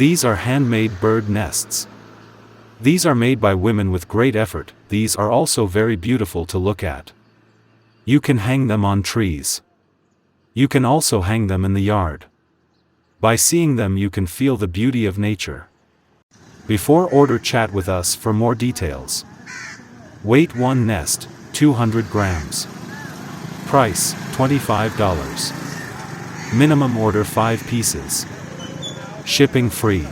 These are handmade bird nests. These are made by women with great effort. These are also very beautiful to look at. You can hang them on trees. You can also hang them in the yard. By seeing them you can feel the beauty of nature. Before order, chat with us for more details. Weight 1 nest, 200 grams. Price, $25. Minimum order 5 pieces. Shipping free.